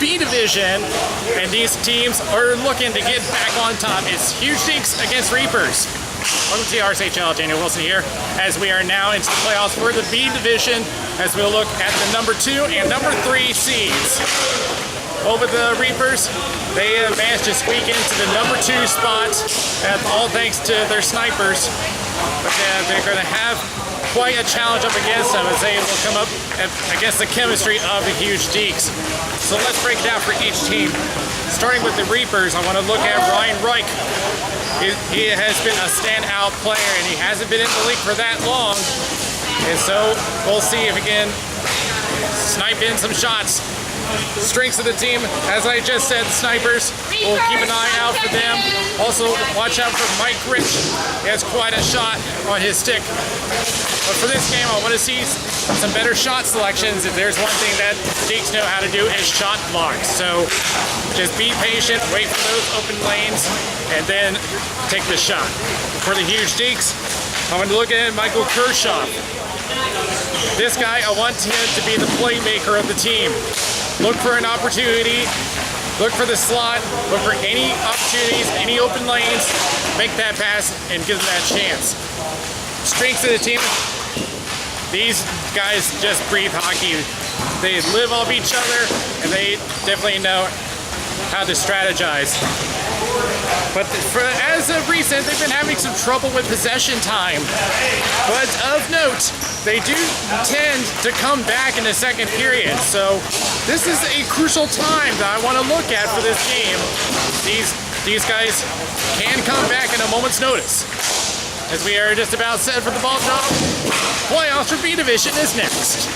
B division, and these teams are looking to get back on top. It's Huge Dekes against Reapers. Welcome to the RSHL, Daniel Wilson here, as we are now into the playoffs for the B division, as we'll look at the number 2 and number 3 seeds. Over the Reapers, they managed to squeak into the number 2 spot, all thanks to their snipers. But they're going to have quite a challenge up against them, as they will come up against the chemistry of the Huge Dekes. So let's break it down for each team. Starting with the Reapers, I want to look at Ryan Reich. He has been a standout player, and he hasn't been in the league for that long. And so we'll see if he can snipe in some shots. Strengths of the team, as I just said, the snipers. We'll keep an eye out for them. Also, watch out for Mike Rich. He has quite a shot on his stick. But for this game, I want to see some better shot selections. If there's one thing that Dekes know how to do, is shot blocks. So just be patient, wait for those open lanes, and then take the shot. For the Huge Dekes, I'm going to look at Michael Kershaw. This guy, I want him to be the playmaker of the team. Look for an opportunity, look for the slot, look for any opportunities, any open lanes, make that pass and give them that chance. Strengths of the team, these guys just breathe hockey. They live off each other, and they definitely know how to strategize. But as of recent, they've been having some trouble with possession time. But of note, they do tend to come back in the second period. So this is a crucial time that I want to look at for this game. These guys can come back in a moment's notice. As we are just about set for the ball drop, playoffs for B Division is next.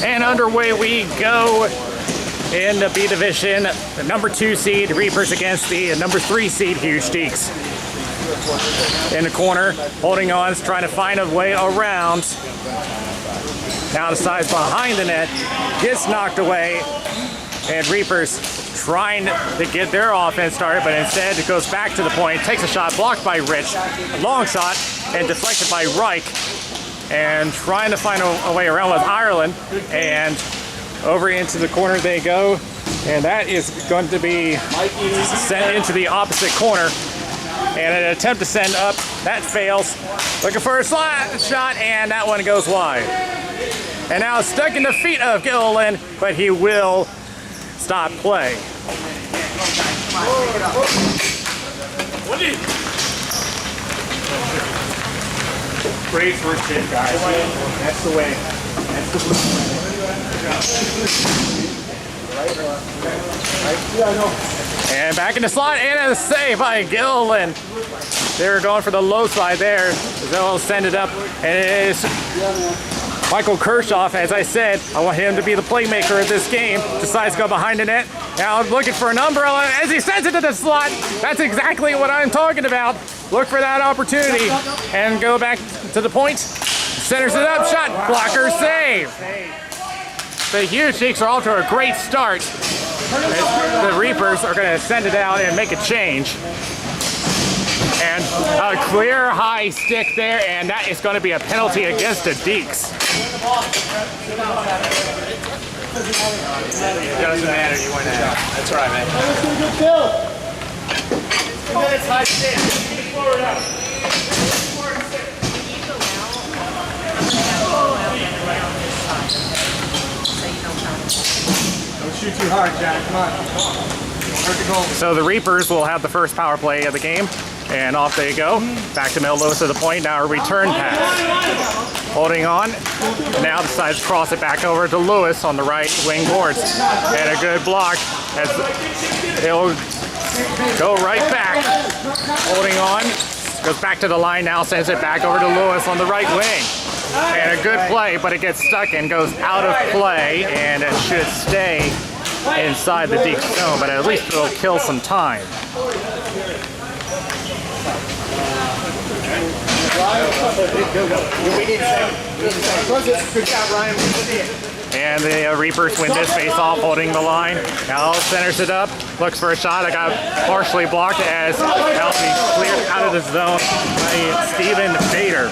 And underway we go in the B division. The number 2 seed Reapers against the number 3 seed Huge Dekes. In the corner, holding on, trying to find a way around. Now decides behind the net, gets knocked away, and Reapers trying to get their offense started, but instead it goes back to the point, takes a shot, blocked by Rich, a long shot, and deflected by Reich, and trying to find a way around with Ireland, and over into the corner they go, and that is going to be sent into the opposite corner, and an attempt to send up, that fails, looking for a shot, and that one goes wide. And now stuck in the feet of Gilliland, but he will stop play. Great first hit, guys. That's the way. That's the And back in the slot, and a save by Gilliland. They're going for the low side there. They'll send it up, and it is Michael Kershaw. As I said, I want him to be the playmaker of this game. Decides to go behind the net. Now looking for an umbrella as he sends it to the slot. That's exactly what I'm talking about. Look for that opportunity and go back to the point. Centers it up, shot, blocker, save. The Huge Dekes are off to a great start. The Reapers are going to send it out and make a change. And a clear high stick there, and that is going to be a penalty against the Dekes. It doesn't matter, you went out. That's right, man. Good kill. 2 minutes high stick. Forward out. Don't shoot too hard, Jack. Come on. So the Reapers will have the first power play of the game, and off they go. Back to Mel Lewis to the point. Now a return pass. Holding on, and now decides to cross it back over to Lewis on the right wing boards. And a good block as he'll go right back. Holding on, goes back to the line now, sends it back over to Lewis on the right wing. And a good play, but it gets stuck and goes out of play, and it should stay inside the Dekes zone, but at least it'll kill some time. Good job, Ryan. And the Reapers win this face-off, holding the line. Now centers it up, looks for a shot. I got partially blocked as Alfie cleared out of the zone by Steven Bader.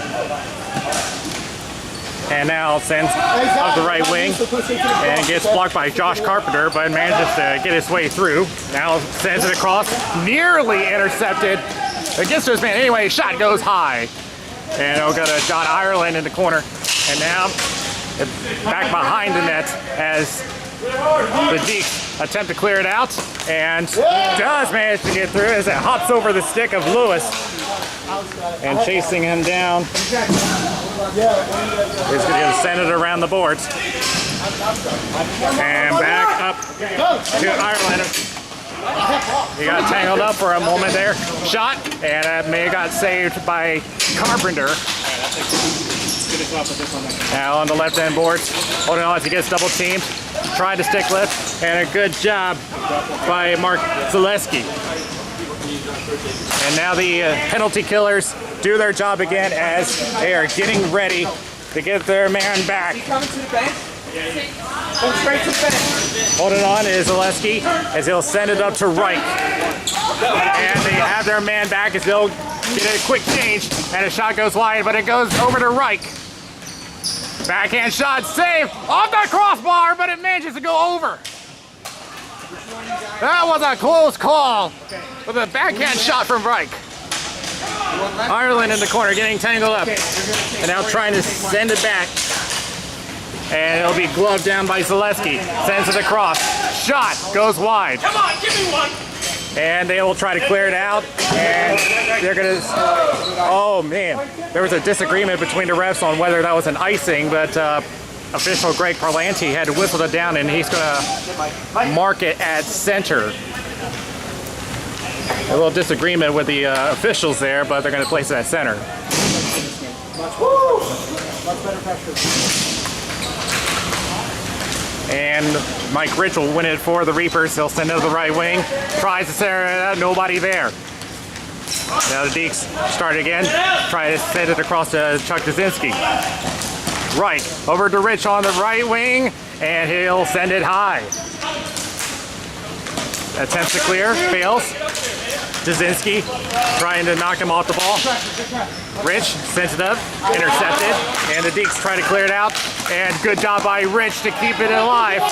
And now sends up the right wing and gets blocked by Josh Carpenter, but manages to get his way through. Now sends it across, nearly intercepted. Against his man. Anyway, shot goes high. And it'll go to John Ireland in the corner. And now back behind the net as the Dekes attempt to clear it out. And does manage to get through as it hops over the stick of Lewis. And chasing him down is going to send it around the boards. And back up to Ireland. He got tangled up for a moment there. Shot, and that may have got saved by Carpenter. Now on the left end boards, holding on as he gets double teamed. Trying to stick lift, and a good job by Mark Zaleski. And now the penalty killers do their job again as they are getting ready to get their man back. Holding on is Zaleski as he'll send it up to Reich. And they have their man back as they'll get a quick change. And a shot goes wide, but it goes over to Reich. Backhand shot saved off the crossbar, but it manages to go over. That was a close call with a backhand shot from Reich. Ireland in the corner getting tangled up. And now trying to send it back. And it'll be gloved down by Zaleski. Sends it across. Shot goes wide. Come on, give me one. And they will try to clear it out. And they're going to... Oh, man. There was a disagreement between the refs on whether that was an icing, but official Greg Parlanti had to whistle it down, and he's going to mark it at center. A little disagreement with the officials there, but they're going to place it at center. Much better pressure. And Mike Rich will win it for the Reapers. He'll send it to the right wing. Tries to center it out, nobody there. Now the Dekes start again. Try to send it across to Chuck Dzinski. Right, over to Rich on the right wing, and he'll send it high. Attempts to clear, fails. Dzinski trying to knock him off the ball. Rich sends it up, intercepted, and the Dekes try to clear it out. And good job by Rich to keep it alive.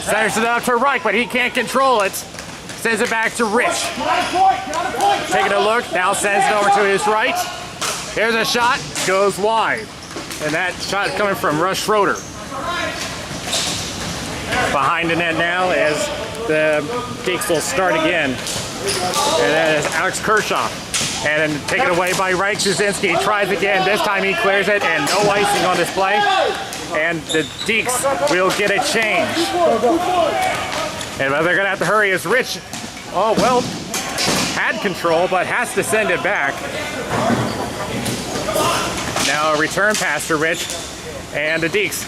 Centers it up to Reich, but he can't control it. Sends it back to Rich. Taking a look, now sends it over to his right. Here's a shot, goes wide. And that shot coming from Russ Schroeder. Behind the net now as the Dekes will start again. And that is Alex Kershaw. And then taken away by Reich. Dzinski tries again. This time he clears it, and no icing on display. And the Dekes will get a change. And they're going to have to hurry as Rich, oh, well, had control, but has to send it back. Now a return pass to Rich. And the Dekes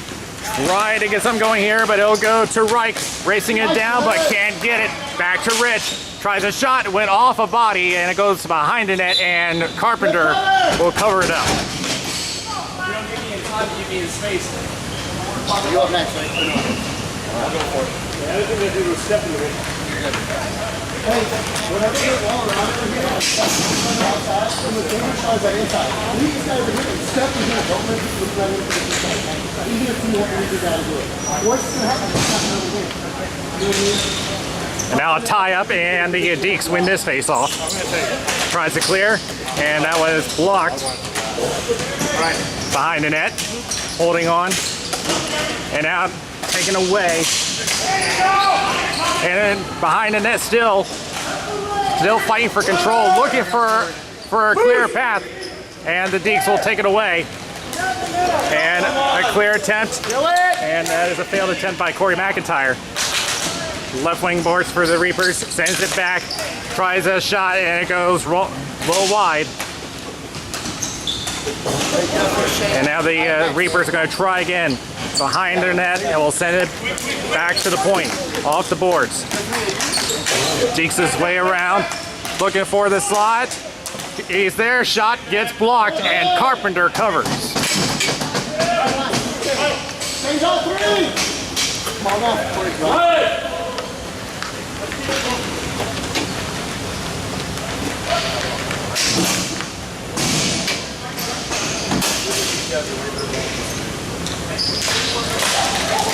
try to get something going here, but it'll go to Reich. Racing it down, but can't get it. Back to Rich. Tries a shot, went off a body, and it goes behind the net, and Carpenter will cover it up. You don't give me in time, give me in space. You up next, right? I'll go for it. The other thing to do is step in the ring. Hey, whatever you're wrong, I'm going to get on. Outside, and the thing is that inside. Leave this guy over here and step in here. Don't let him run into the inside. Even if you want to leave the guy to do it. What's going to happen? It's not going to win. You know what I mean? And now a tie-up, and the Dekes win this face-off. Tries to clear, and that was blocked. Behind the net, holding on, and now taken away. And then behind the net still fighting for control, looking for a clear path, and the Dekes will take it away. And a clear attempt, and that is a failed attempt by Corey McIntyre. Left wing boards for the Reapers, sends it back, tries a shot, and it goes a little wide. And now the Reapers are going to try again behind their net, and will send it back to the point, off the boards. Dekes his way around, looking for the slot, He's there, shot gets blocked, and Carpenter covers. Change all three! Come on now, Corey, go.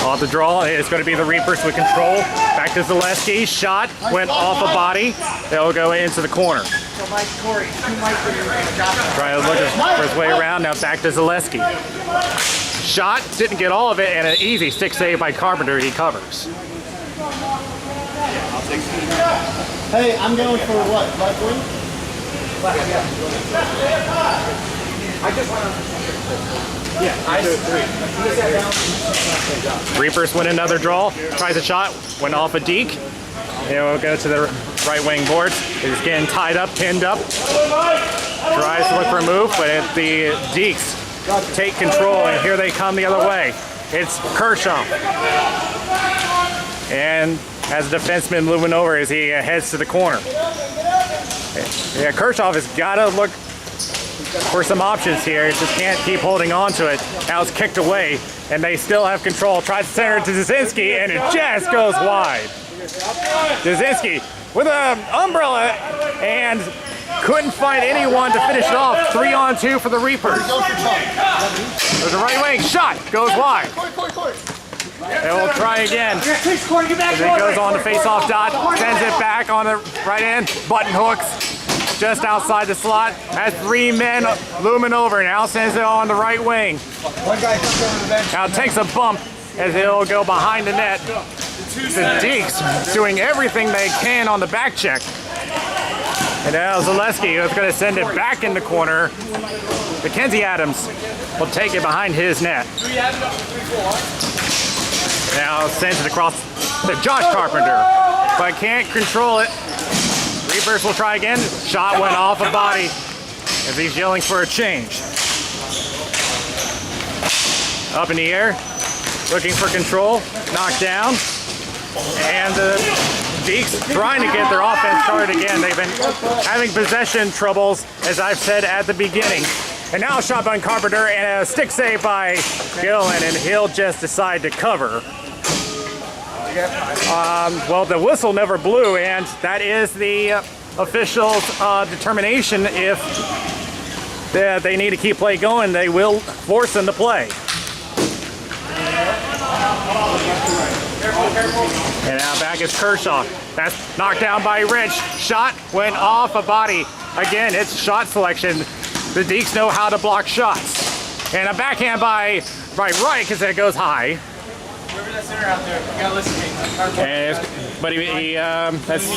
Off the draw, it's going to be the Reapers with control. Back to Zaleski, shot, went off a body. They'll go into the corner. Trying to look for his way around, now back to Zaleski. Shot, didn't get all of it, and an easy stick save by Carpenter, he covers. Hey, I'm going for what? Left wing? I just went on. Reapers win another draw, tries a shot, went off a deke. He'll go to the right wing board. He's getting tied up, pinned up. Tries to look for a move, but the Dekes take control, and here they come the other way. It's Kershaw. And as a defenseman moving over as he heads to the corner. Yeah, Kershaw has got to look for some options here. Just can't keep holding on to it. Now it's kicked away, and they still have control. Tries to center it to Dzinski, and it just goes wide. Dzinski with an umbrella, and couldn't find anyone to finish it off. 3-on-2 for the Reapers. There's a right wing shot, goes wide. They will try again. As it goes on the face-off dot, sends it back on the right end. Button hooks just outside the slot. Has 3 men looming over. Now sends it on the right wing. Now takes a bump as he'll go behind the net. The Dekes doing everything they can on the back check. And now Zaleski is going to send it back in the corner. Mackenzie Adams will take it behind his net. Now sends it across to Josh Carpenter, but can't control it. Reapers will try again. Shot went off a body as he's yelling for a change. Up in the air, looking for control, knocked down. And the Dekes trying to get their offense started again. They've been having possession troubles, as I've said at the beginning. And now a shot by Carpenter and a stick save by Gillen, and he'll just decide to cover. Well, the whistle never blew, and that is the officials' determination. If they need to keep play going, they will force them to play. And now back is Kershaw. That's knocked down by Rich. Shot went off a body. Again, it's shot selection. The Dekes know how to block shots. And a backhand by Reich as it goes high. Whoever that center out there, you gotta listen to me. And, but that's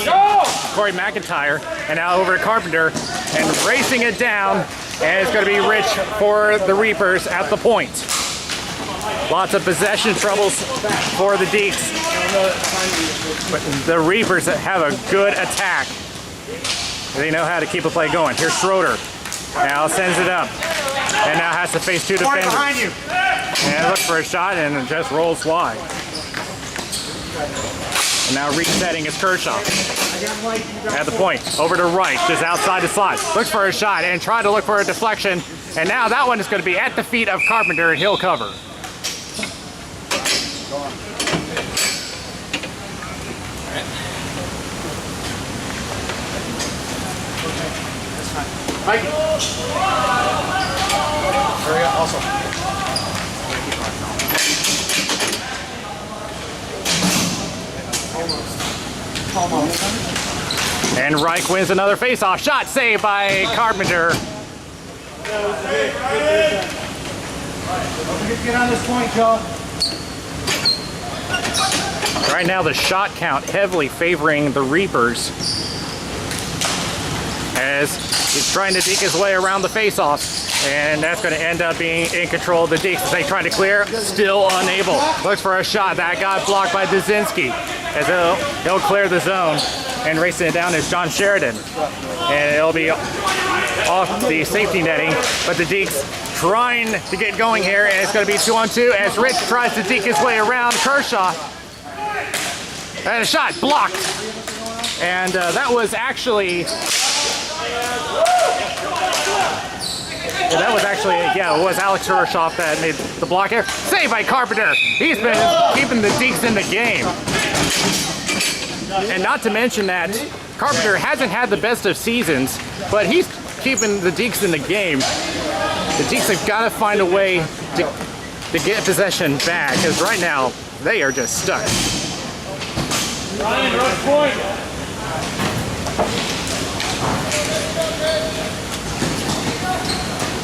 Corey McIntyre. And now over to Carpenter and racing it down. And it's going to be Rich for the Reapers at the point. Lots of possession troubles for the Dekes. But the Reapers have a good attack. They know how to keep the play going. Here's Schroeder. Now sends it up. And now has to face 2 defenders. Behind you. And looks for a shot and it just rolls wide. And now resetting is Kershaw. At the point. Over to Reich, just outside the slot. Looks for a shot and tried to look for a deflection. And now that one is going to be at the feet of Carpenter and he'll cover. Mikey. Hurry up, also. And Reich wins another face-off. Shot saved by Carpenter. Get on this point, Joe. Right now the shot count heavily favoring the Reapers as he's trying to deke his way around the face-off. And that's going to end up being in control of the Dekes as they try to clear. Still unable. Looks for a shot. That got blocked by Dzinski as he'll clear the zone. And racing it down is John Sheridan. And it'll be off the safety netting. But the Dekes trying to get going here. And it's going to be 2-on-2 as Rich tries to deke his way around Kershaw. And a shot blocked. And that was actually Yeah, that was actually, yeah, it was Alex Hiroshoff that made the block here. Saved by Carpenter. He's been keeping the Dekes in the game. And not to mention that Carpenter hasn't had the best of seasons, but he's keeping the Dekes in the game. The Dekes have got to find a way to get possession back, because right now they are just stuck. Ryan, rush point.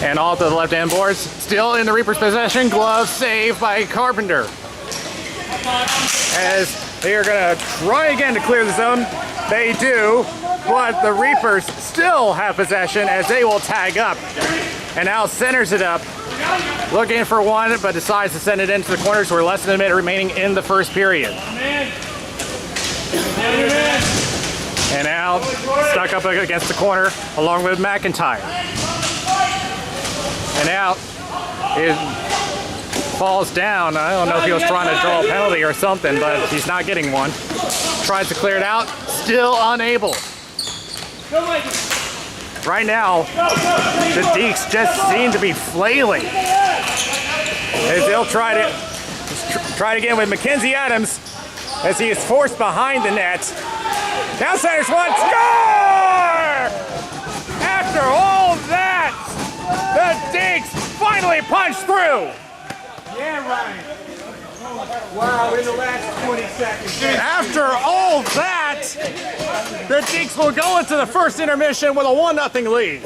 And all to the left-hand boards, still in the Reaper's possession. Glove save by Carpenter. As they are going to try again to clear the zone. They do, but the Reapers still have possession as they will tag up. And now centers it up, looking for one, but decides to send it into the corners. We're less than a minute remaining in the first period. And now stuck up against the corner along with McIntyre. And out it falls down. I don't know if he was trying to draw a penalty or something, but he's not getting one. Tries to clear it out, still unable. Right now, the Dekes just seem to be flailing. As they'll try it again with Mackenzie Adams as he is forced behind the net. Now centers one, score! After all that, the Dekes finally punched through. Yeah, Ryan. Wow, in the last 20 seconds. After all that, the Dekes will go into the first intermission with a 1-0 lead.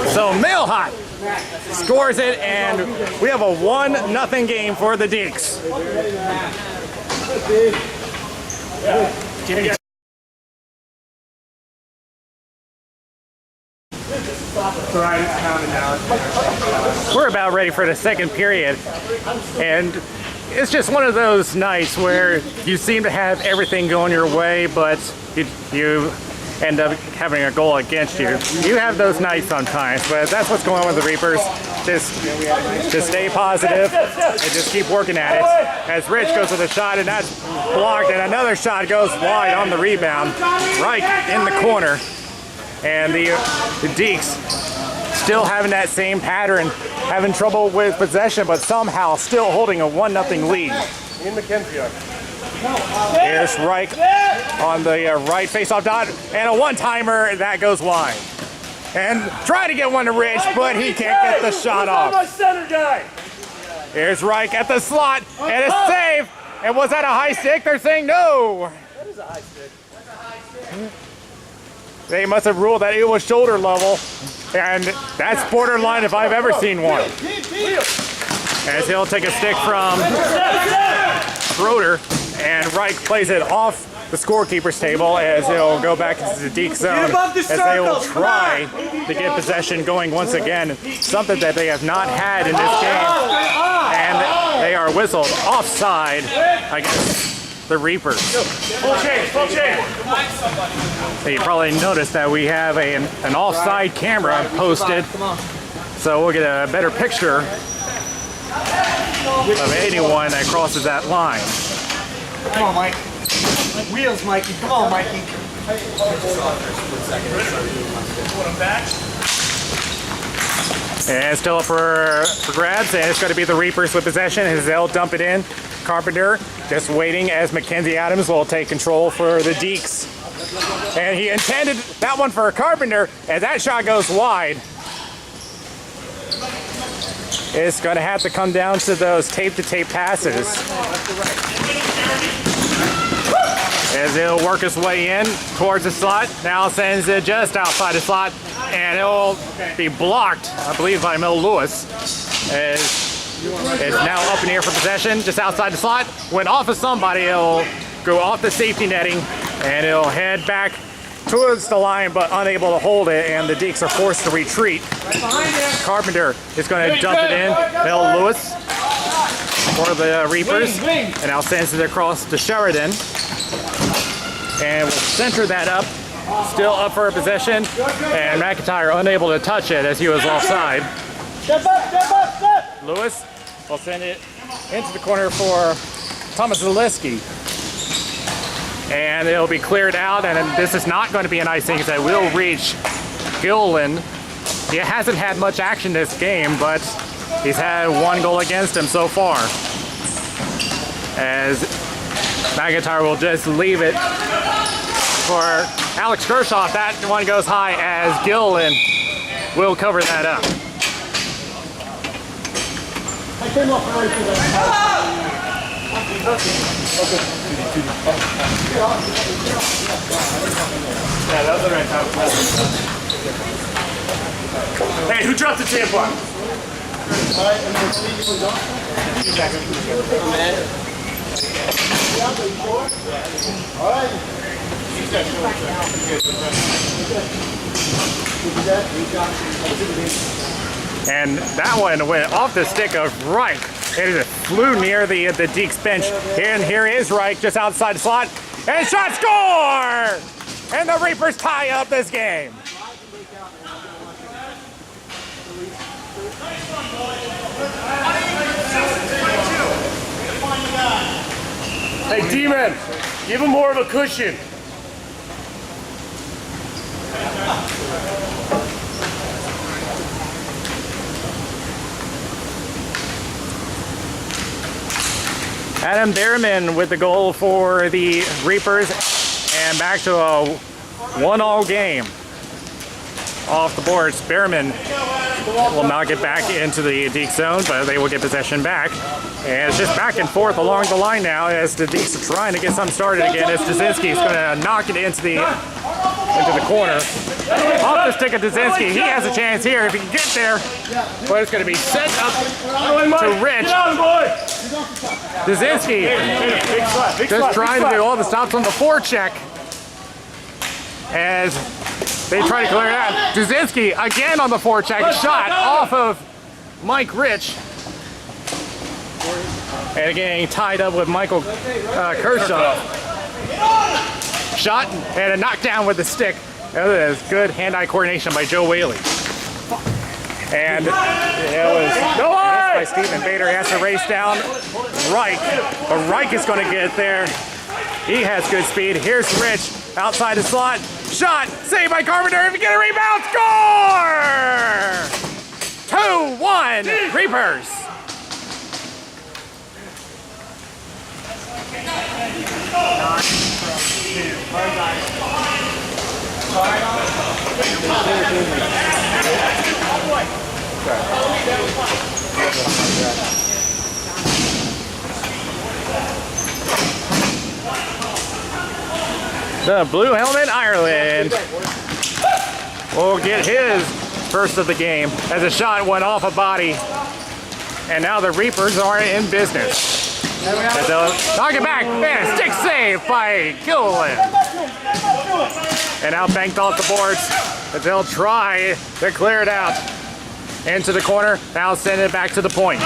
So Mailhot scores it, and we have a 1-0 game for the Dekes. We're about ready for the second period, and it's just one of those nights where you seem to have everything going your way, but you end up having a goal against you. You have those nights sometimes, but that's what's going on with the Reapers. Just stay positive and just keep working at it. As Rich goes with a shot, and that's blocked, and another shot goes wide on the rebound, right in the corner. And the Dekes still having that same pattern, having trouble with possession, but somehow still holding a 1-0 lead. In Mackenzie. Here's Reich on the right face-off dot, and a one-timer that goes wide. And trying to get one to Rich, but he can't get the shot off. My center guy. Here's Reich at the slot, and a save. And was that a high stick? They're saying no. That is a high stick. That's a high stick. They must have ruled that it was shoulder level, and that's borderline if I've ever seen one. As he'll take a stick from Schroeder, and Reich plays it off the scorekeeper's table as he'll go back into the Deke zone as they will try to get possession going once again, something that they have not had in this game, and they are whistled offside against the Reapers. Full change, full change. So you probably noticed that we have an offside camera posted, so we'll get a better picture of anyone that crosses that line. Come on, Mike. Wheels, Mikey. Come on, Mikey. And still up for grabs, and it's going to be the Reapers with possession as they'll dump it in. Carpenter just waiting as Mackenzie Adams will take control for the Dekes. And he intended that one for Carpenter, and that shot goes wide. It's going to have to come down to those tape-to-tape passes. As he'll work his way in towards the slot. Now sends it just outside the slot, and it'll be blocked, I believe, by Mel Lewis. As it's now up in the air for possession, just outside the slot. Went off of somebody, it'll go off the safety netting, and it'll head back towards the line, but unable to hold it, and the Dekes are forced to retreat. Carpenter is going to dump it in. Mel Lewis for the Reapers, and now sends it across to Sheridan. And we'll center that up. Still up for a possession, and McIntyre unable to touch it as he was offside. Step up, step up, step! Lewis will send it into the corner for Thomas Zaleski. and it'll be cleared out, and this is not going to be an icing that will reach Gillen. He hasn't had much action this game, but he's had 1 goal against him so far. As McIntyre will just leave it for Alex Kershaw. That one goes high as Gillen will cover that up. I came off early for that. Yeah, that was the right time. Hey, who dropped the tampon? Alright, and then Steve was Alright. And that one went off the stick of Reich. It flew near the Dekes bench. And here is Reich just outside the slot. And shot, score! And the Reapers tie up this game. Hey, D-Man, give him more of a cushion. Adam Behrman with the goal for the Reapers, and back to a 1-all game. Off the boards, Behrman will now get back into the Dekes zone, but they will get possession back. And it's just back and forth along the line now as the Dekes are trying to get something started again. As Dzinski is going to knock it into the corner. Off the stick of Dzinski. He has a chance here if he can get there. But it's going to be sent up to Rich. Dzinski just trying to do all the stops on the forecheck as they try to clear it out. Dzinski again on the forecheck. Shot off of Mike Rich. And again, tied up with Michael Kershaw. Shot and a knockdown with the stick. That is good hand-eye coordination by Joe Whaley. And it was missed by Stephen Bader. He has to race down Reich. But Reich is going to get there. He has good speed. Here's Rich outside the slot. Shot, saved by Carpenter. If you get a rebound, score! 2-1 Reapers. The Blue Helmet Ireland will get his first of the game as a shot went off a body. And now the Reapers are in business. As they'll knock it back, and a stick save by Gillen. And now banked off the boards as they'll try to clear it out. Into the corner, now send it back to the point.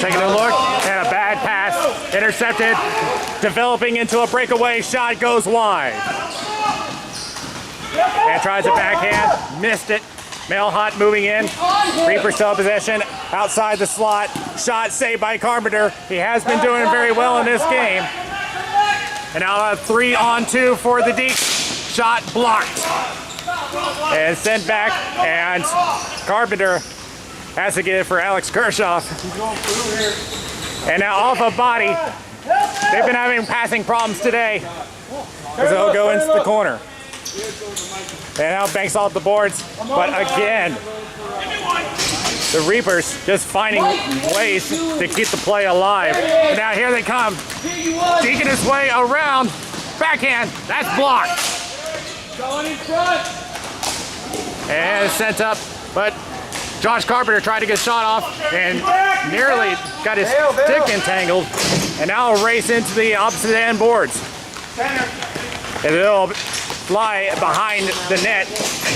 Taking a look, and a bad pass, intercepted, developing into a breakaway, shot goes wide. And tries a backhand, missed it. Mailhot moving in, Reaper still in possession, outside the slot, shot saved by Carpenter. He has been doing very well in this game. And now a 3-on-2 for the Dekes, shot blocked. And sent back, and Carpenter has to get it for Alex Kershaw. And now off a body. They've been having passing problems today as they'll go into the corner. And now banks off the boards, but again, the Reapers just finding ways to keep the play alive. And now here they come, digging his way around, backhand, that's blocked. Going in front. And sent up, but Josh Carpenter tried to get shot off and nearly got his stick entangled. And now a race into the opposite end boards. And it'll fly behind the net.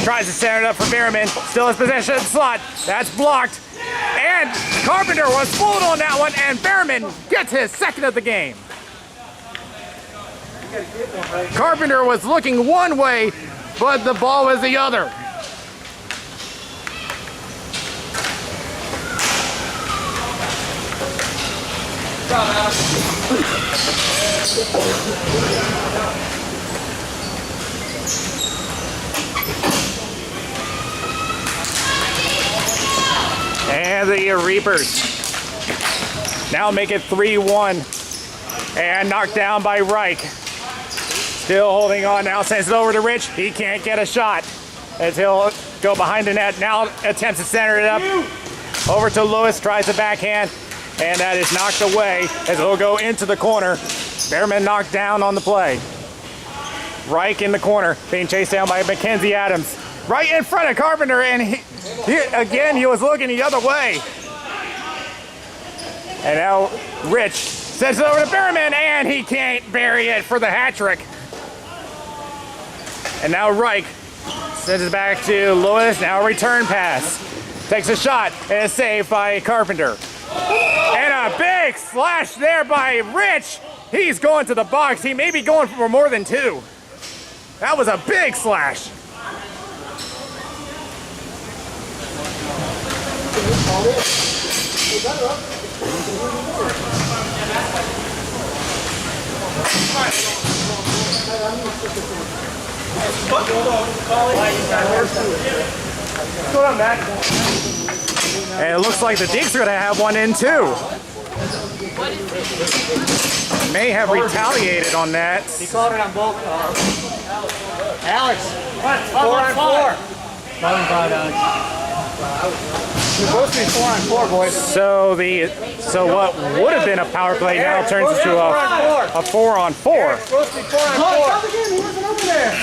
Tries to center it up for Behrman. Still has possession of the slot. That's blocked. And Carpenter was fooled on that one, and Behrman gets his second of the game. Carpenter was looking one way, but the ball was the other. Good job, Alex. And the Reapers now make it 3-1. And knocked down by Reich. Still holding on now, sends it over to Rich. He can't get a shot as he'll go behind the net. Now attempts to center it up. Over to Lewis, tries the backhand. And that is knocked away as it'll go into the corner. Behrman knocked down on the play. Reich in the corner, being chased down by Mackenzie Adams. Right in front of Carpenter, and he was looking the other way. And now Rich sends it over to Behrman, and he can't bury it for the hat trick. And now Reich sends it back to Lewis. Now a return pass. Takes a shot, and a save by Carpenter. And a big slash there by Rich. He's going to the box. He may be going for more than two. That was a big slash. What's going on, Matt? And it looks like the Dekes are going to have one in too. May have retaliated on that. He called it on both. Alex, 4-on-4. 5-on-5, Alex. It's supposed to be 4-on-4, boys. So what would have been a power play now turns into a 4-on-4. It's supposed to be 4-on-4. He wasn't over there.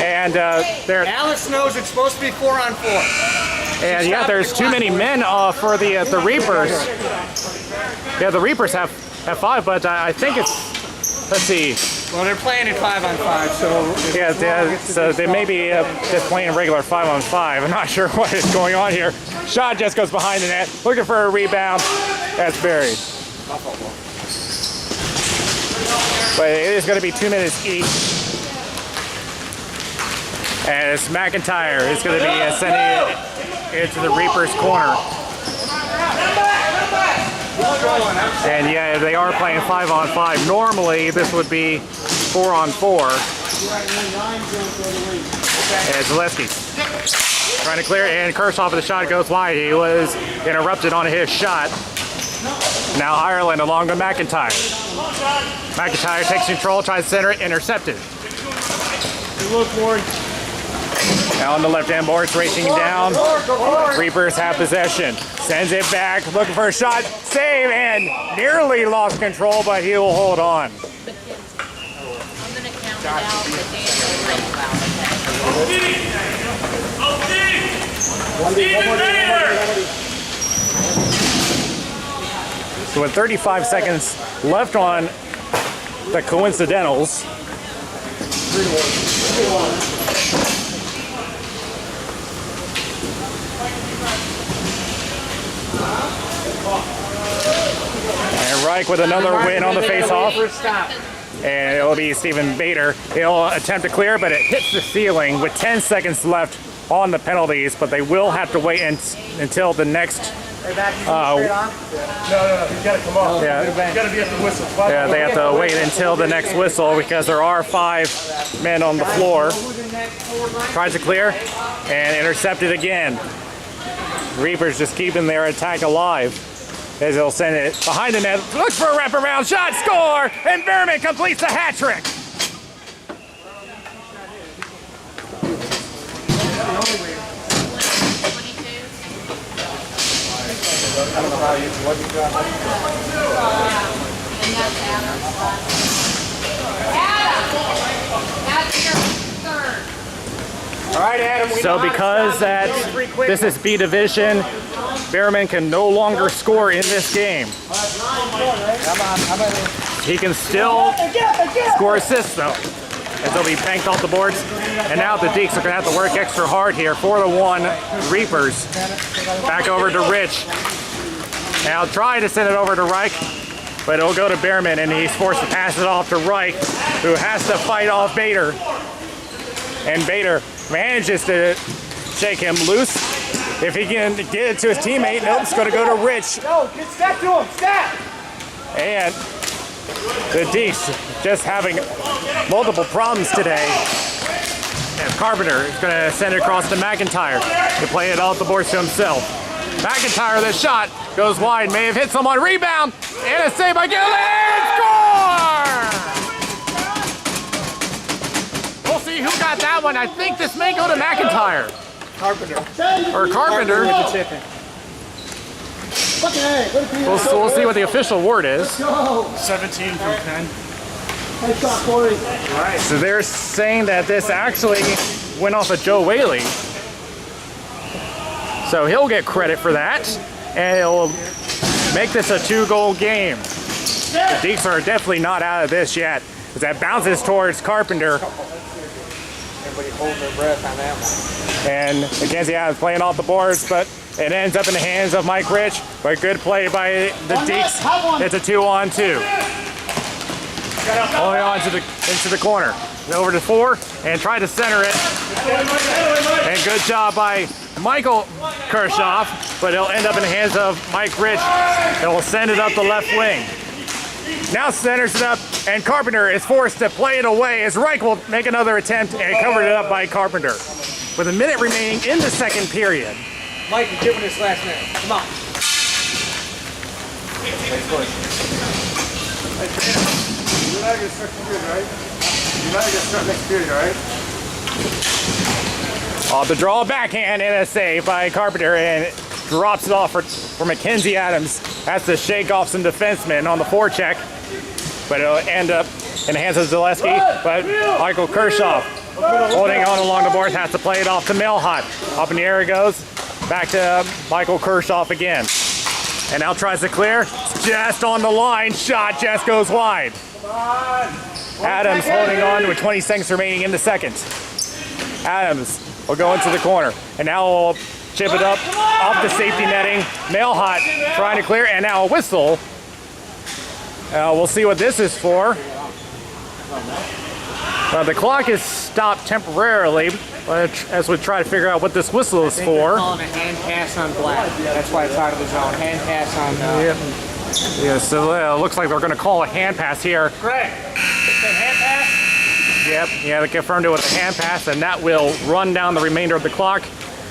And there. Alex knows it's supposed to be 4-on-4. And yeah, there's too many men for the Reapers. Yeah, the Reapers have 5, but I think it's, let's see. Well, they're playing at 5-on-5, so Yeah, so they may be just playing regular 5-on-5. I'm not sure what is going on here. Shot just goes behind the net, looking for a rebound. That's buried. But it is going to be 2 minutes each. And it's McIntyre is going to be sending it into the Reapers' corner. And yeah, they are playing 5-on-5. Normally, this would be 4-on-4. And Zaleski trying to clear, and Kirchhoff of the shot goes wide. He was interrupted on his shot. Now Ireland along with McIntyre. McIntyre takes control, tries to center it, intercepted. Now on the left-hand boards, racing down. Reapers have possession. Sends it back, looking for a shot. Save, and nearly lost control, but he will hold on. I'm going to count it out, but Daniel will make it out. So with 35 seconds left on the coincidentals. And Reich with another win on the face-off. And it'll be Stephen Bader. He'll attempt to clear, but it hits the ceiling with 10 seconds left on the penalties, but they will have to wait until the next... No, he's got to come off. Yeah. He's got to be at the whistle. Yeah, they have to wait until the next whistle because there are 5 men on the floor. Tries to clear and intercepted again. Reapers just keeping their attack alive as they'll send it behind the net. Looks for a wraparound shot, score, and Behrman completes the hat trick. I don't know how you, what you got. That's your third. All right, Adam. So because this is B division, Behrman can no longer score in this game. He can still score assists though, as they'll be banked off the boards. And now the Dekes are going to have to work extra hard here. 4-1 Reapers. Back over to Rich. Now try to send it over to Reich, but it'll go to Behrman, and he's forced to pass it off to Reich, who has to fight off Bader. And Bader manages to shake him loose. If he can get it to his teammate, nope, it's going to go to Rich. No, get step to him, step! And The Dekes just having multiple problems today. And Carpenter is going to send it across to McIntyre to play it off the boards to himself. McIntyre, the shot goes wide, may have hit someone. Rebound, and a save by Gillen. Score! We'll see who got that one. I think this may go to McIntyre. Carpenter. Or Carpenter. With the tipping. We'll see what the official word is. 17 from 10. Nice shot, Corey. So they're saying that this actually went off of Joe Whaley. So he'll get credit for that, and it'll make this a 2-goal game. The Dekes are definitely not out of this yet, as that bounces towards Carpenter. Everybody holding their breath on that one. And Mackenzie Adams playing off the boards, but it ends up in the hands of Mike Rich. But good play by the Dekes. It's a 2-on-2. Only on to into the corner. Over to 4 and try to center it. And good job by Michael Kershoff, but it'll end up in the hands of Mike Rich. It'll send it up the left wing. Now centers it up, and Carpenter is forced to play it away as Reich will make another attempt and covered it up by Carpenter. With a minute remaining in the second period. Mike, you're giving this last minute. Come on. You're not going to start next period, right? You're not going to start next period, right? Off the draw, backhand and a save by Carpenter, and drops it off for Mackenzie Adams. That's to shake off some defensemen on the forecheck, but it'll end up in the hands of Zaleski. But Michael Kershoff holding on along the boards, has to play it off to Milhot. Up in the air it goes, back to Michael Kershoff again. And now tries to clear, just on the line, shot just goes wide. Adams holding on with 20 seconds remaining in the second. Adams will go into the corner, and now we'll chip it up off the safety netting. Milhot trying to clear, and now a whistle. We'll see what this is for. The clock is stopped temporarily, as we try to figure out what this whistle is for. They're calling a hand pass on black. That's why it's out of the zone. Hand pass on. Yep. Yeah, so it looks like they're going to call a hand pass here. Greg, it's a hand pass. Yep, yeah, they confirmed it with a hand pass, and that will run down the remainder of the clock.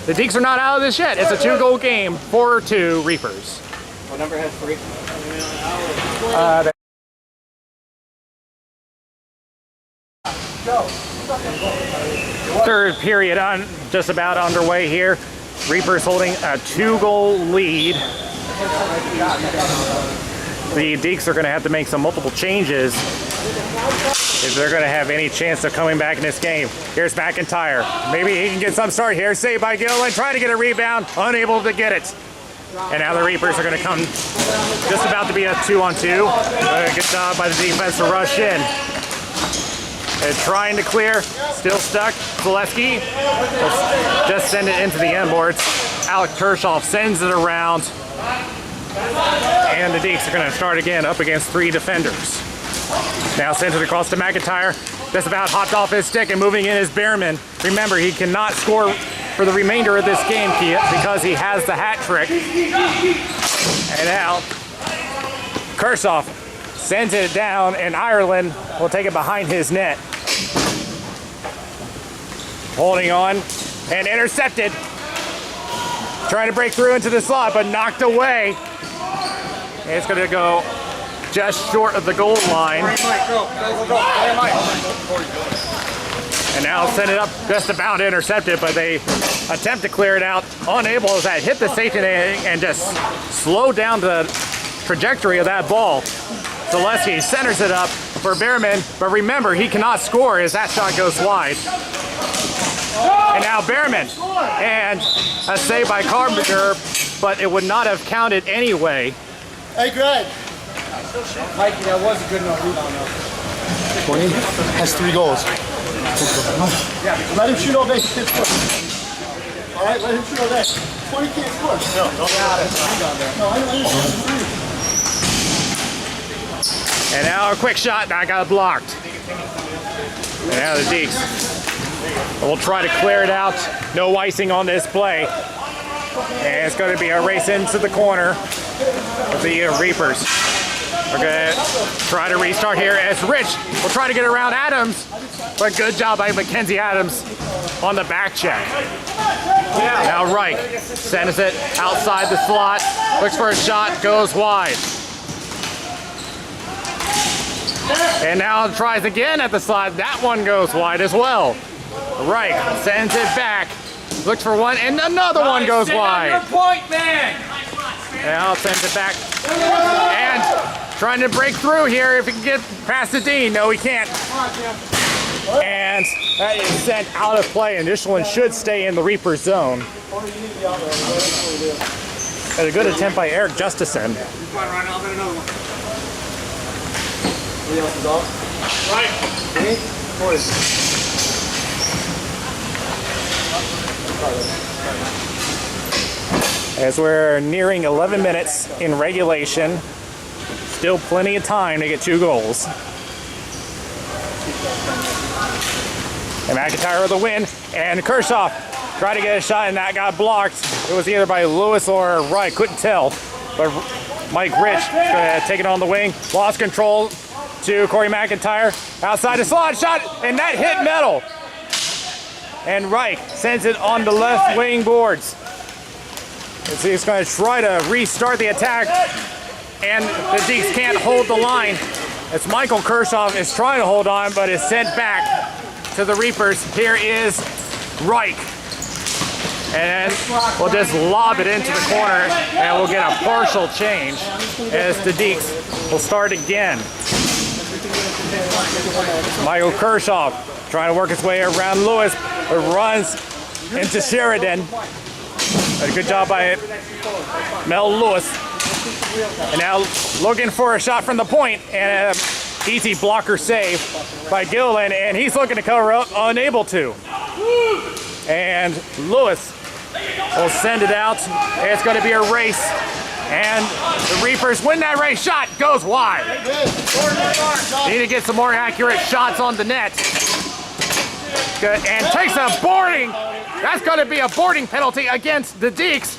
The Dekes are not out of this yet. It's a 2-goal game, 4-2 Reapers. What number has 3? Third period just about underway here. Reapers holding a 2-goal lead. The Dekes are going to have to make some multiple changes if they're going to have any chance of coming back in this game. Here's McIntyre. Maybe he can get some start here. Saved by Gillen, trying to get a rebound, unable to get it. And now the Reapers are going to come just about to be a 2-on-2. Good job by the defense to rush in. They're trying to clear, still stuck. Zaleski will just send it into the end boards. Alec Kershoff sends it around. And the Dekes are going to start again up against 3 defenders. Now sends it across to McIntyre. Just about hopped off his stick and moving in is Behrman. Remember, he cannot score for the remainder of this game because he has the hat trick. And now Kershoff sends it down, and Ireland will take it behind his net. Holding on and intercepted. Trying to break through into the slot, but knocked away. And it's going to go just short of the goal line. And now send it up, just about intercepted, but they attempt to clear it out. Unable as that hit the safety net and just slow down the trajectory of that ball. Zaleski centers it up for Behrman, but remember, he cannot score as that shot goes wide. And now Behrman, and a save by Carpenter, but it would not have counted anyway. Hey, Greg. Mikey, that was a good enough rebound though. 20 has 3 goals. Let him shoot all day. He can't score. All right, let him shoot all day. 20 can't score. No, don't got it. No, I didn't. And now a quick shot, that got blocked. And now the Dekes will try to clear it out. No icing on this play. And it's going to be a race into the corner of the Reapers. We're gonna try to restart here as Rich will try to get around Adams, but good job by Mackenzie Adams on the back check. Now Reich sends it outside the slot, looks for a shot, goes wide. And now tries again at the slot, that one goes wide as well. Reich sends it back, looks for one, and another one goes wide. Point, man! Now sends it back, and trying to break through here if he can get past the Dean. No, he can't. And that is sent out of play, and this one should stay in the Reaper zone. And a good attempt by Eric Justison. As we're nearing 11 minutes in regulation, still plenty of time to get 2 goals. And McIntyre with the win, and Kershaw tried to get a shot and that got blocked. It was either by Lewis or Wright, couldn't tell. But Mike Rich take it on the wing, lost control to Corey McIntyre. Outside the slot, shot, and that hit metal. And Wright sends it on the left wing boards. And so he's going to try to restart the attack, and the Dekes can't hold the line. As Michael Kershaw is trying to hold on, but is sent back to the Reapers. Here is Reich. And we'll just lob it into the corner, and we'll get a partial change as the Dekes will start again. Michael Kershaw trying to work his way around Lewis, but runs into Sheridan. A good job by Mel Lewis. And now looking for a shot from the point, and an easy blocker save by Gilliland, and he's looking to cover up, unable to. And Lewis will send it out. It's going to be a race, and the Reapers win that race. Shot goes wide. Need to get some more accurate shots on the net. Good. And takes a boarding. That's going to be a boarding penalty against the Dekes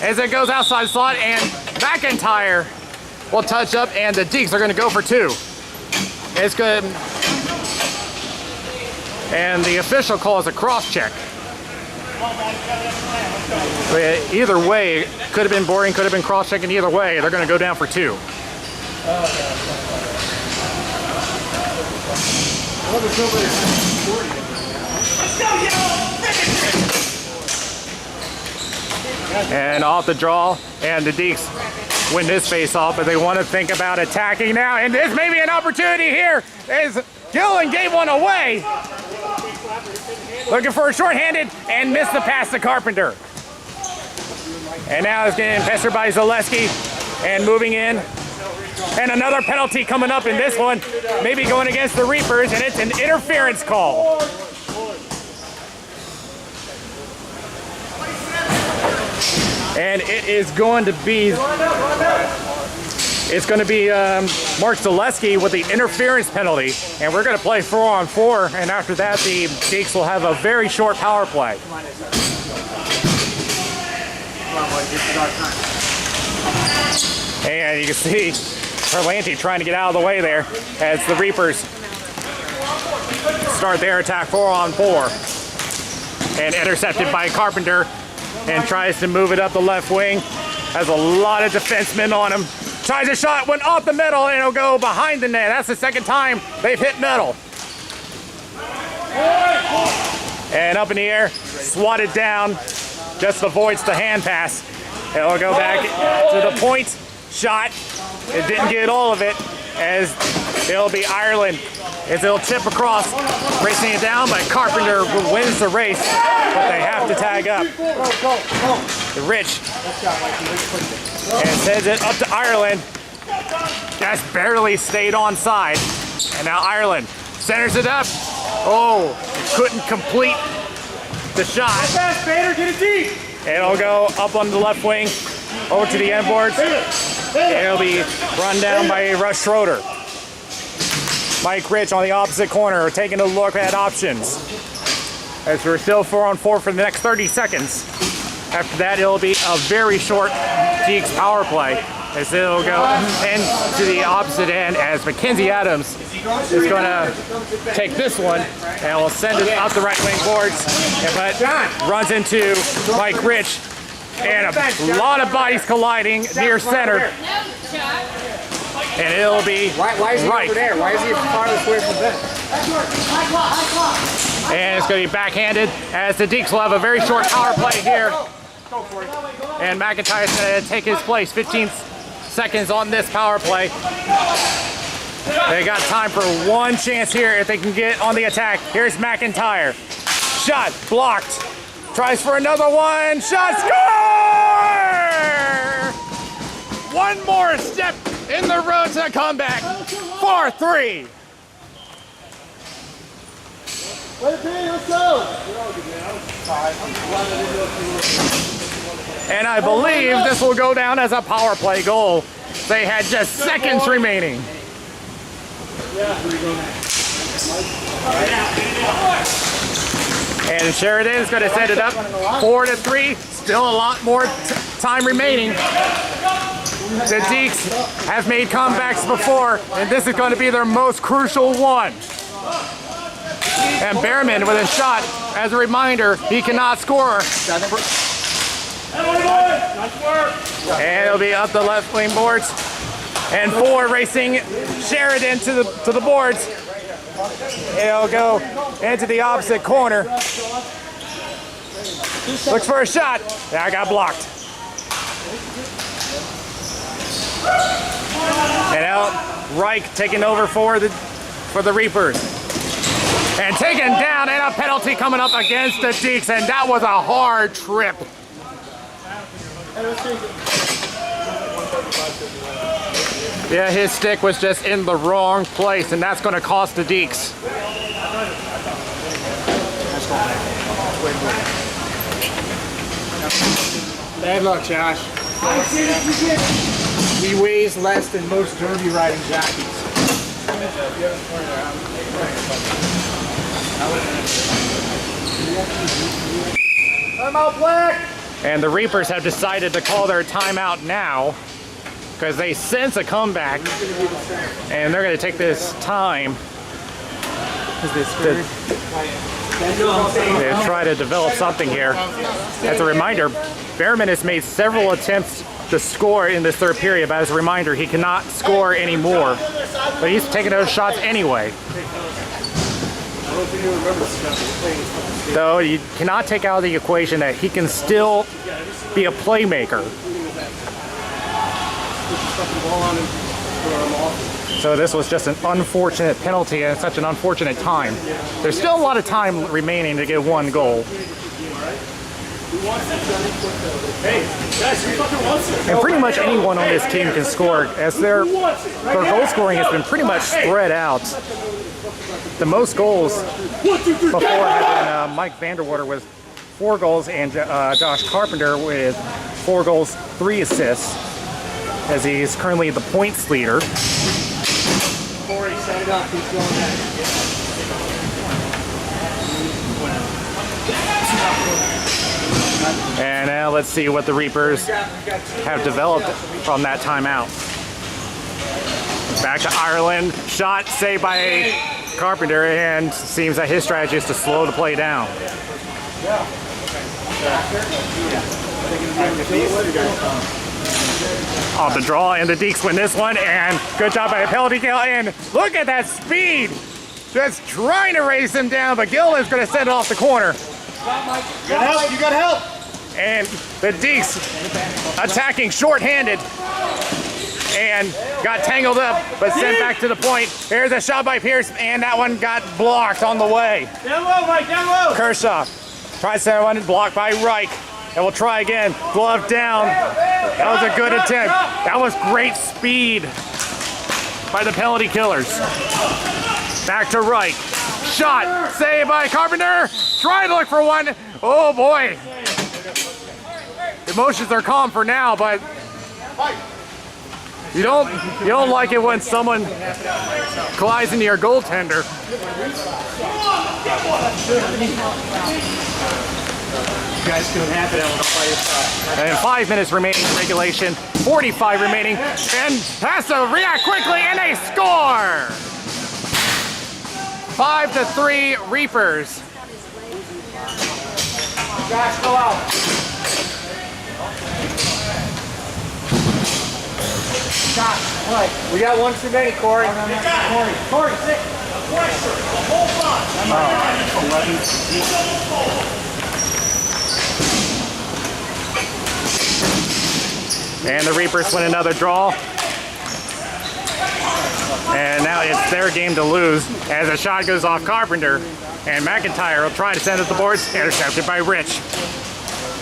as it goes outside slot, and McIntyre will touch up, and the Dekes are going to go for 2. It's good. And the official calls a cross check. But either way, it could have been boarding, could have been cross checking. Either way, they're going to go down for 2. And off the draw, and the Dekes win this face-off, but they want to think about attacking now, and this may be an opportunity here as Gillen gave one away. Looking for a shorthanded, and missed the pass to Carpenter. And now it's getting pestered by Zaleski, and moving in. And another penalty coming up in this one, maybe going against the Reapers, and it's an interference call. And it is going to be, Mark Zaleski with the interference penalty, and we're going to play 4-on-4, and after that the Dekes will have a very short power play. And you can see Perlanti trying to get out of the way there as the Reapers start their attack 4-on-4, and intercepted by Carpenter, and tries to move it up the left wing. Has a lot of defensemen on him. Tries a shot, went off the middle, and it'll go behind the net. That's the second time they've hit metal. And up in the air, swatted down, just avoids the hand pass. It'll go back to the point, shot. It didn't get all of it, as it'll be Ireland as it'll tip across, racing it down, but Carpenter wins the race, but they have to tag up. Rich, and sends it up to Ireland. Just barely stayed onside, and now Ireland centers it up. Oh, couldn't complete the shot. Fast, Bader, get it deep. It'll go up on the left wing, over to the end boards. It'll be run down by Russ Schroeder. Mike Rich on the opposite corner, taking a look at options. As we're still 4-on-4 for the next 30 seconds. After that, it'll be a very short Dekes power play. as it'll go into the opposite end as Mackenzie Adams is going to take this one and will send it up the right wing boards, but runs into Mike Rich, and a lot of bodies colliding near center, No, Chuck. and it'll be Why is he right. over there? Why is he farthest away from Ben? And it's going to be backhanded as the Dekes will have a very short power play here. And McIntyre's going to take his place. 15 seconds on this power play. They got time for one chance here if they can get on the attack. Here's McIntyre. Shot blocked. Tries for another one. Shot score! One more step in the road to the comeback. 4-3. Let's go! And I believe this will go down as a power play goal. They had just seconds remaining. And Sheridan is going to set it up 4-3. Still a lot more time remaining. The Dekes have made comebacks before, and this is going to be their most crucial one. And Behrman with a shot. As a reminder, he cannot score. And it'll be up the left wing boards. And 4 racing Sheridan to the boards. It'll go into the opposite corner. Looks for a shot. Yeah, I got blocked. And out Reich taking over for the Reapers. And taken down, and a penalty coming up against the Dekes, and that was a hard trip. Yeah, his stick was just in the wrong place, and that's going to cost the Dekes. Bad luck, Josh. He weighs less than most derby riding jockeys. Timeout, Black! And the Reapers have decided to call their timeout now because they sense a comeback, and they're going to take this time to try to develop something here. As a reminder, Behrman has made several attempts to score in this third period, but as a reminder, he cannot score anymore. But he's taking those shots anyway. Though you cannot take out of the equation that he can still be a playmaker. So this was just an unfortunate penalty and such an unfortunate time. There's still a lot of time remaining to get one goal. And pretty much anyone on this team can score, as their goal scoring has been pretty much spread out. The most goals before had been Mike Vanderwater with 4 goals and Josh Carpenter with 4 goals, 3 assists, as he's currently the points leader. Corey set it up, he's going back. And now let's see what the Reapers have developed from that timeout. Back to Ireland, shot saved by Carpenter, and seems that his strategy is to slow the play down. Off the draw, and the Dekes win this one, and good job by the penalty kill, and look at that speed! Just trying to race him down, but Gillen's going to send it off the corner. You got help! And the Dekes attacking short-handed and got tangled up, but sent back to the point. Here's a shot by Pierce, and that one got blocked on the way. Down low, Mike, down low! Kershaw tries that one, blocked by Reich. And we'll try again. Glove down. That was a good attempt. That was great speed by the penalty killers. Back to Reich. Shot. Saved by Carpenter. Trying to look for one. Oh boy. Emotions are calm for now, but you don't like it when someone collides into your goaltender. You guys can have it. I want to play this. And 5 minutes remaining in regulation, 45 remaining, and has to react quickly, and they score! 5-3 Reapers. Josh, go out. Josh, play. We got one too many, Corey. Corey, sit. And the Reapers win another draw. And now it's their game to lose as a shot goes off Carpenter. And McIntyre will try to send it to the boards, intercepted by Rich.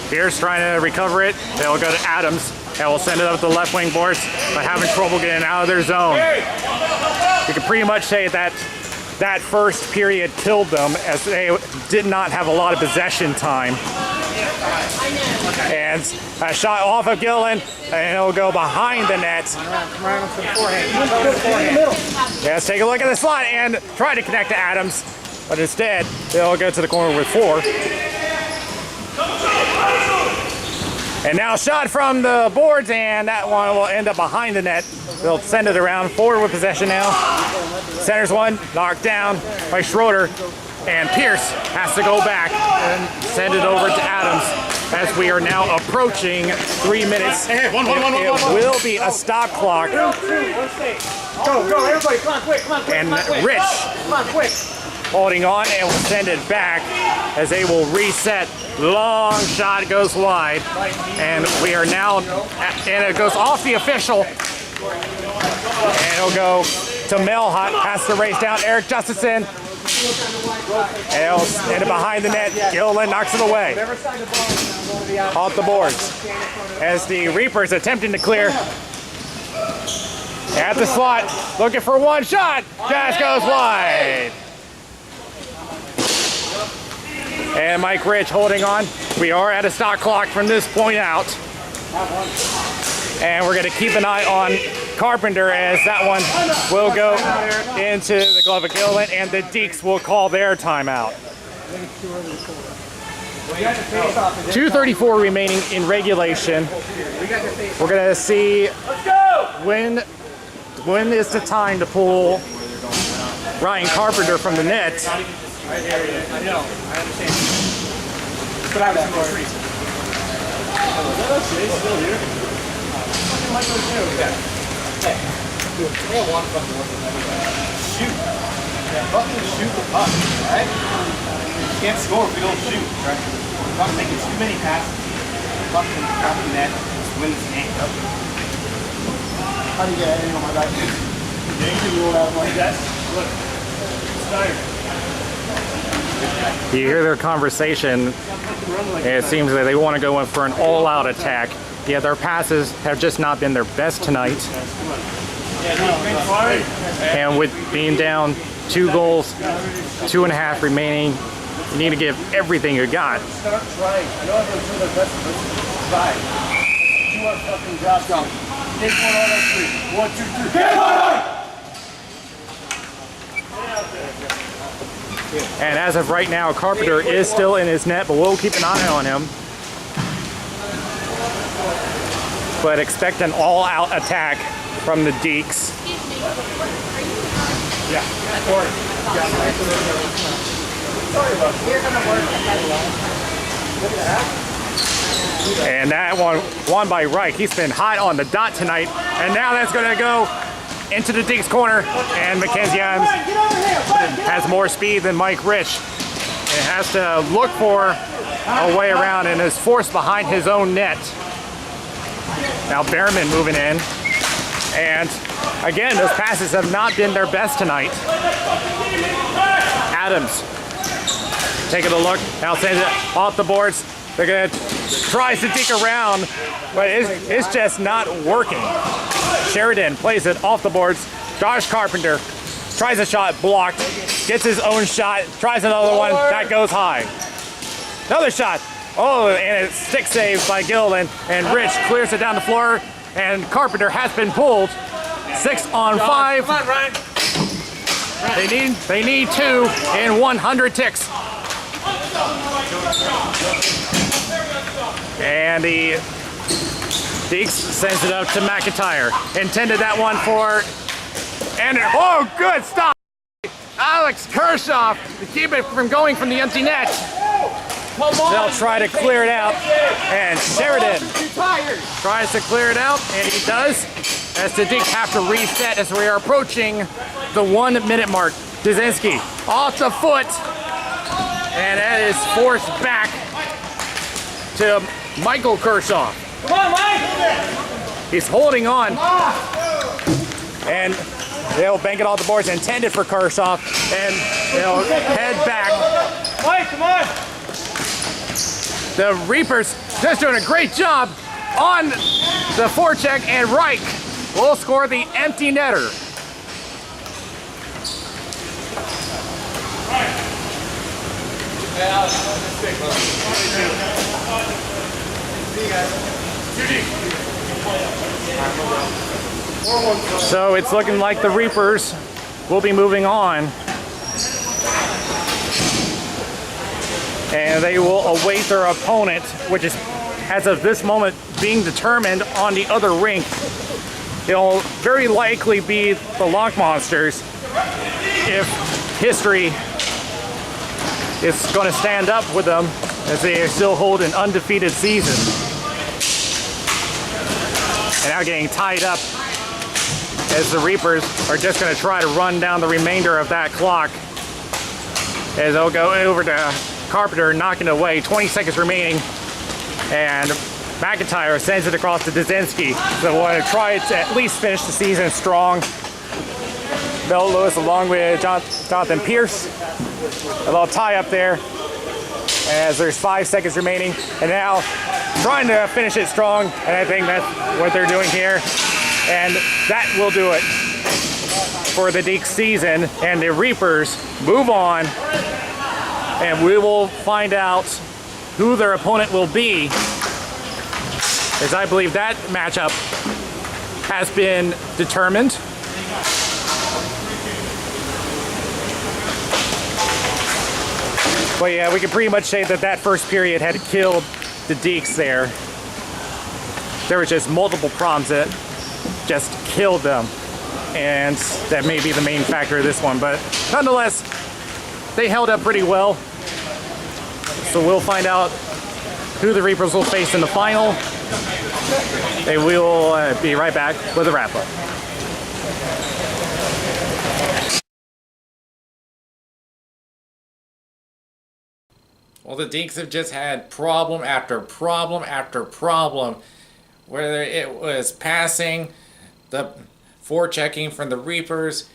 Pierce trying to recover it. They'll go to Adams. And will send it up the left wing boards, but having trouble getting out of their zone. You can pretty much say that first period killed them as they did not have a lot of possession time. And a shot off of Gillen, and it'll go behind the net. Come around to the forehand. Let's take a look at the slot and try to connect to Adams, but instead they'll go to the corner with 4. And now shot from the boards, and that one will end up behind the net. They'll send it around, forward with possession now. Centers one, knocked down by Schroeder, and Pierce has to go back and send it over to Adams as we are now approaching 3 minutes. It will be a stop clock. Go, everybody, come on, quick, And Rich come on, quick. holding on and will send it back as they will reset. Long shot goes wide, and we are now, and it goes off the official, and it'll go to Melhut, has to race down Eric Justison, and it'll send it behind the net. Gillen knocks it away off the boards as the Reapers attempting to clear at the slot, looking for one shot, just goes wide. And Mike Rich holding on. We are at a stop clock from this point out. And we're going to keep an eye on Carpenter as that one will go into the glove of Gillen, and the Dekes will call their timeout. 2:34 remaining in regulation. We're going to see when is the time to pull Ryan Carpenter from the net. I know, I understand. But I was more reason. Shoot. Fucking shoot the puck, right? You can't score if we don't shoot, right? Fucking making too many passes. Fucking crapping net. Just win this game. How do you get anything on my back? You roll out like that. Look. It's tired. You hear their conversation, and it seems that they want to go in for an all-out attack, yet their passes have just not been their best tonight. And with being down 2 goals, 2.5 remaining, you need to give everything you got. Start trying. I know everyone's doing their best, but try. Do our fucking job. Go. Take one on us 3. 1, 2, 3. Get one! And as of right now, Carpenter is still in his net, but we'll keep an eye on him. But expect an all-out attack from the Dekes. Yeah. And that one won by Reich. He's been hot on the dot tonight. And now that's going to go into the Dekes corner. And Mackenzie Adams has more speed than Mike Rich. And has to look for a way around and is forced behind his own net. Now Behrman moving in. And again, those passes have not been their best tonight. Adams taking a look. Now sends it off the boards. They're going to try to dig around, but it's just not working. Sheridan plays it off the boards. Josh Carpenter tries a shot, blocked, gets his own shot, tries another one, that goes high. Another shot. Oh, and it's stick saved by Gillen, and Rich clears it down the floor, and Carpenter has been pulled. 6 on 5. Come on, Ryan. They need 2 in 100 ticks. And the Dekes sends it up to McIntyre. Intended that one for Andrew. Oh, good stop. Alex Kershaw to keep it from going from the empty net. They'll try to clear it out. And Sheridan tries to clear it out, and he does. As the Dekes have to reset as we are approaching the 1 minute mark. Dzinski off the foot. And that is forced back to Michael Kershaw. Come on, Mike! He's holding on. And they'll bank it off the boards intended for Kershaw. And they'll head back. Mike, come on! The Reapers just doing a great job on the forecheck, and Reich will score the empty netter. So it's looking like the Reapers will be moving on. And they will await their opponent, which is, as of this moment, being determined on the other rink. It'll very likely be the Lock Monsters if history is going to stand up with them, as they still hold an undefeated season. And now getting tied up as the Reapers are just going to try to run down the remainder of that clock. As they'll go over to Carpenter, knocking it away. 20 seconds remaining. And McIntyre sends it across to Dzinski. So we'll want to try to at least finish the season strong. Bill Lewis along with Jonathan Pierce. A little tie up there as there's 5 seconds remaining. And now trying to finish it strong. And I think that's what they're doing here. And that will do it for the Dekes season. And the Reapers move on. And we will find out who their opponent will be, as I believe that matchup has been determined. But yeah, we can pretty much say that that first period had killed the Dekes there. There were just multiple problems that just killed them. And that may be the main factor of this one. But nonetheless, they held up pretty well. So we'll find out who the Reapers will face in the final. And we will be right back with a wrap-up. Well, the Dekes have just had problem after problem after problem. Whether it was passing, the forechecking from the Reapers,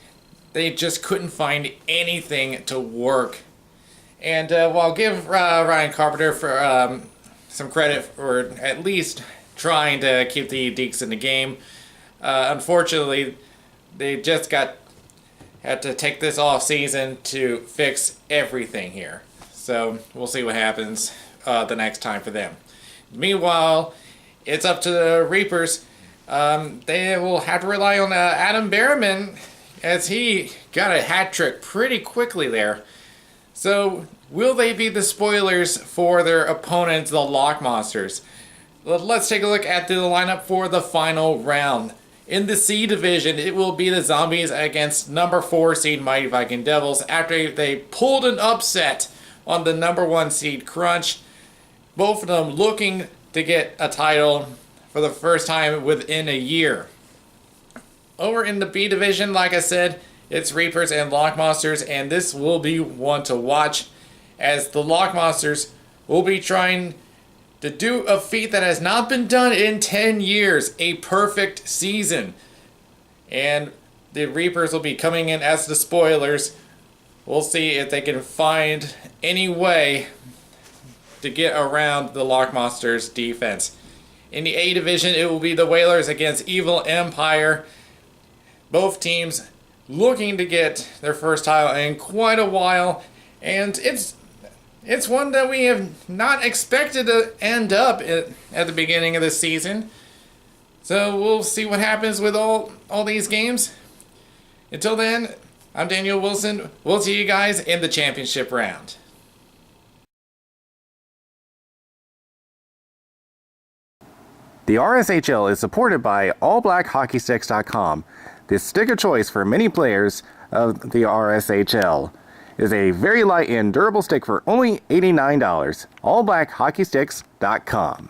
they just couldn't find anything to work. And well, I'll give Ryan Carpenter for some credit for at least trying to keep the Dekes in the game. Unfortunately, they just had to take this off season to fix everything here. So we'll see what happens the next time for them. Meanwhile, it's up to the Reapers. They will have to rely on Adam Berriman, as he got a hat trick pretty quickly there. So, will they be the spoilers for their opponents, the Lock Monsters? Let's take a look at the lineup for the final round. In the C division, it will be the Zombies against number 4 seed Mighty Viking Devils after they pulled an upset on the number 1 seed Crunch. Both of them looking to get a title for the first time within a year. Over in the B division, like I said, it's Reapers and Lock Monsters, and this will be one to watch, as the Lock Monsters will be trying to do a feat that has not been done in 10 years, a perfect season. And the Reapers will be coming in as the spoilers. We'll see if they can find any way to get around the Lock Monsters defense. In the A division, it will be the Whalers against Evil Empire. Both teams looking to get their first title in quite a while, and it's one that we have not expected to end up at the beginning of the season. So we'll see what happens with all these games. Until then, I'm Daniel Wilson. We'll see you guys in the championship round. The RSHL is supported by allblackhockeysticks.com. The stick of choice for many players of the RSHL is a very light and durable stick for only $89. allblackhockeysticks.com.